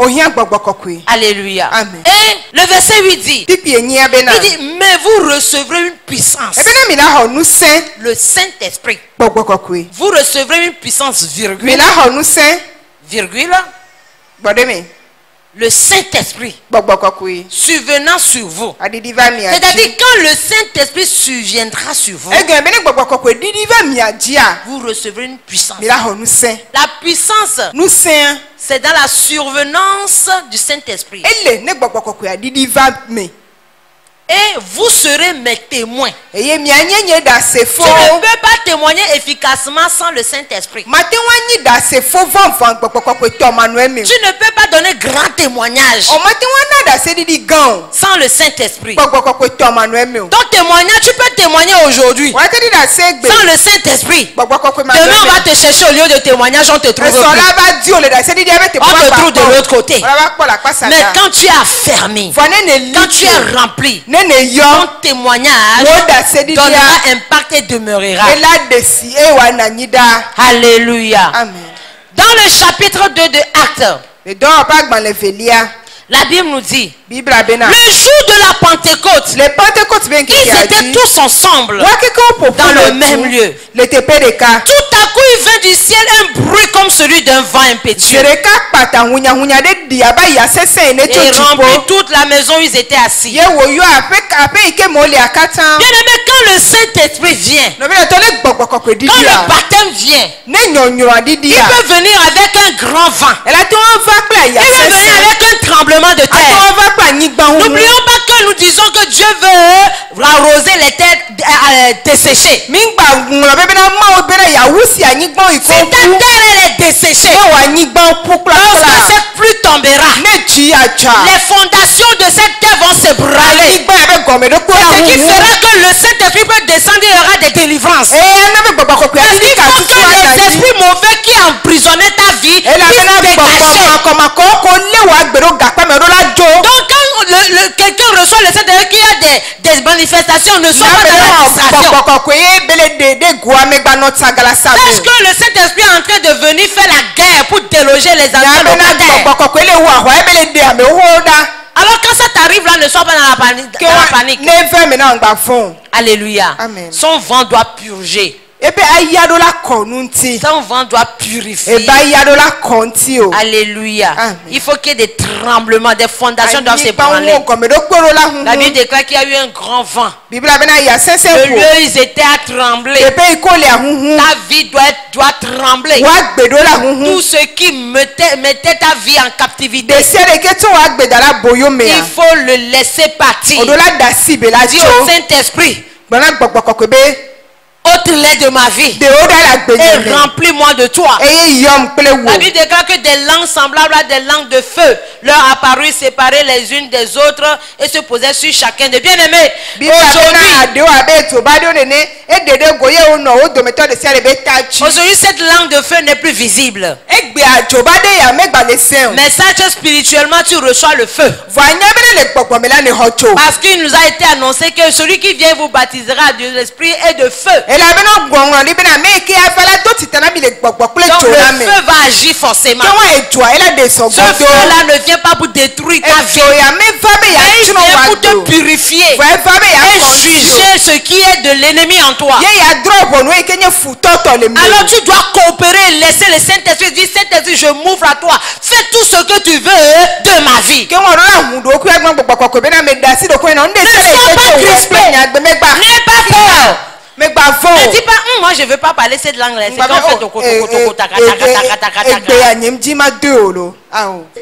Alléluia. Amen. Et le verset 8 dit, Pipi enyi abena. il dit, mais vous recevrez une puissance. Ebe na mi na ho nu sen. Le Saint-Esprit. Gbogbokokwe. Vous recevrez une puissance, Mi virgule, na ho nu sen. virgule, Gbode mi. le Saint-Esprit Gbogbokokwe. survenant sur vous. Adidi va mi aji. C'est-à-dire quand le Saint-Esprit surviendra sur vous, Ege bene gbogbokokwe didi va mi aji a. vous recevrez une puissance. Mi na ho nu sen. La puissance, Nu sen. c'est dans la survenance du Saint-Esprit. Ele ne gbogbokokwe adidi va me. Et vous serez mes témoins. Eye mi anyenye da se fo. Tu ne peux pas témoigner efficacement sans le Saint-Esprit. Mate wanyi da se fo van gbogbokokwe to manuel mi. Tu ne peux pas donner grand témoignage O mate wana da se didi gan. sans le Saint-Esprit. Gbogbokokwe to manuel mi. Ton témoignage, tu peux témoigner aujourd'hui Wa te di da se gbe. sans le Saint-Esprit. Gbogbokokwe Demain, manuel on mi. va te chercher au lieu de témoignage, on te trouve Eso plus. la ba di o le da se didi ebe te On te trouve de l'autre côté. Ola ba po la pasa Mais da. quand tu es affermi, Fo ne ne quand tu li. es rempli, Ne ne yo. ton témoignage Wo da se didi donnera a. impact et demeurera. Ela desi e wa na nyida. Alléluia. Amen. Dans le chapitre 2 de Actes, Le don pas gban le velia. la Bible nous dit, Bible abena. le jour de la Pentecôte, Le Pentecôte ben qui ils a étaient dit. tous ensemble. Wa ke ko po Dans le même lieu. Le tepe de ka. Tout à coup, il vint du ciel un bruit comme celui d'un vent impétueux. Jere ka pata hunya hunya de di aba ya sese ne Et to remplit jipo. toute la maison où ils étaient assis. Ye wo yo ape ike mo le akatan. Bien aimé, quand le Saint-Esprit vient, No be to le gbogbokokwe didi quand le a. baptême vient, Ne nyonyo didi il a. peut venir avec un grand vent. Ela to va kla ya Il peut venir sese. avec un tremblement de terre. Ato va kla nyigba hu. N'oublions pas que nous disons que Dieu veut arroser les terres desséchées. Mingba nglo be na ma o bere ya wusi anyigba Si iko ta pu. terre elle est desséchée, E wa nyigba pu kla lorsque kla. cette pluie tombera, Ne ji acha. les fondations de cette terre vont s'ébranler. Nyigba be gome do ko Ce qui hu. fera que le Saint-Esprit peut descendre et il y aura des délivrances. E na be gbogbokokwe Parce didi qu'il ka faut tutu que les ata. esprits mauvais qui emprisonnaient ta vie Ela be na puissent gbogbo dégager. makomako ko le wa gbero gapa me do la jo. Donc quand quelqu'un reçoit le Saint-Esprit, qu'il y a des manifestations, ne sois pas dans la distraction. Sache que le Saint-Esprit est en train de venir faire la guerre pour déloger les anciens locataires. Alors quand ça t'arrive là, ne sois pas dans la panique. Alléluia. Amen. Son vent doit purger. Son vent doit purifier. Alléluia. Amen. Il faut qu'il y ait des tremblements, des fondations doivent s'ébranler. La Bible déclare qu'il y a eu un grand vent. Le lieu, ils étaient à trembler. Ta vie doit trembler. Tout ce qui mettait ta vie en captivité, il faut le laisser partir. Dis au Saint-Esprit, ôte-les de ma vie de o da la et gbe remplis-moi de toi. eye yom kple La wo Bible déclare que des langues semblables à des langues de feu leur apparurent séparées les unes des autres et se posaient sur chacun de bien-aimés. Aujourd'hui, Aujourd'hui, cette langue de feu n'est plus visible. Mais sache spirituellement, tu reçois le feu. Parce qu'il nous a été annoncé que celui qui vient vous baptisera de l'esprit et de feu. Donc le feu va agir forcément. Ce feu-là ne vient pas pour détruire ta vie. Mais il vient pour te purifier et juger ce qui est de l'ennemi en toi. Alors tu dois coopérer et laisser le Saint-Esprit dire: Saint-Esprit, je m'ouvre à toi. Fais tout ce que tu veux de ma vie. N'aie pas peur. Ne dis pas: moi je ne veux pas parler cette langue-là. C'est quand on fait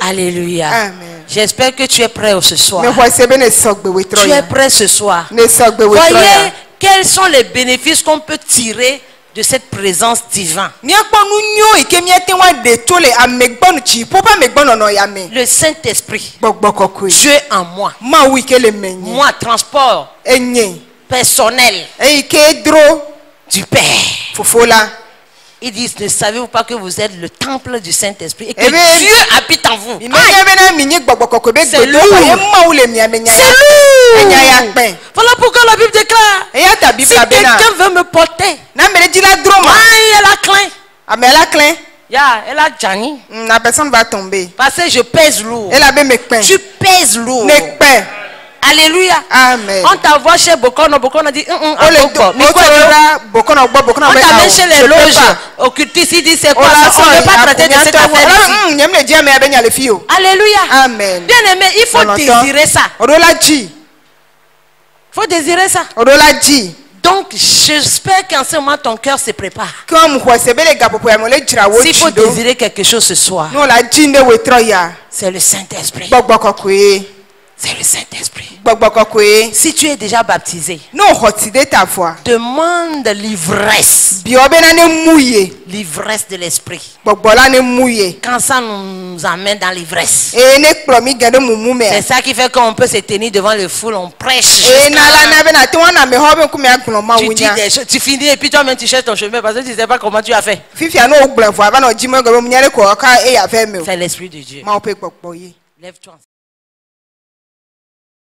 Alléluia. Amen. J'espère que tu es prêt ce soir. Tu Tu es prêt ce soir. Voyez quels sont les bénéfices qu'on peut tirer de cette présence divine. Le Saint-Esprit, Dieu en moi, moi, transport personnel du Père. Ils disent: ne savez-vous pas que vous êtes le temple du Saint-Esprit et que Dieu habite en vous? C'est lourd. Voilà pourquoi la Bible déclare: si quelqu'un veut me porter, elle a craint. Elle a Johnny. La personne va tomber. Parce que je pèse lourd. Tu pèses lourd. Alléluia. Amen. On t'envoie chez Bokono dit: on t'amène chez les loges occultistes, il dit: c'est quoi ça? On ne peut pas traiter de cette affaire ici. Alléluia. Amen. Bien aimé, il faut désirer ça. Il faut désirer ça. Donc j'espère qu'en ce moment ton cœur se prépare. S'il faut désirer quelque chose ce soir, c'est le Saint-Esprit. C'est le Saint-Esprit. Si tu es déjà baptisé, demande l'ivresse. L'ivresse de l'esprit. Quand ça nous amène dans l'ivresse, c'est ça qui fait qu'on peut se tenir devant le foule, on prêche. Tu dis des choses, tu finis et puis toi-même tu cherches ton chemin parce que tu ne sais pas comment tu as fait. C'est l'Esprit de Dieu. Lève-toi.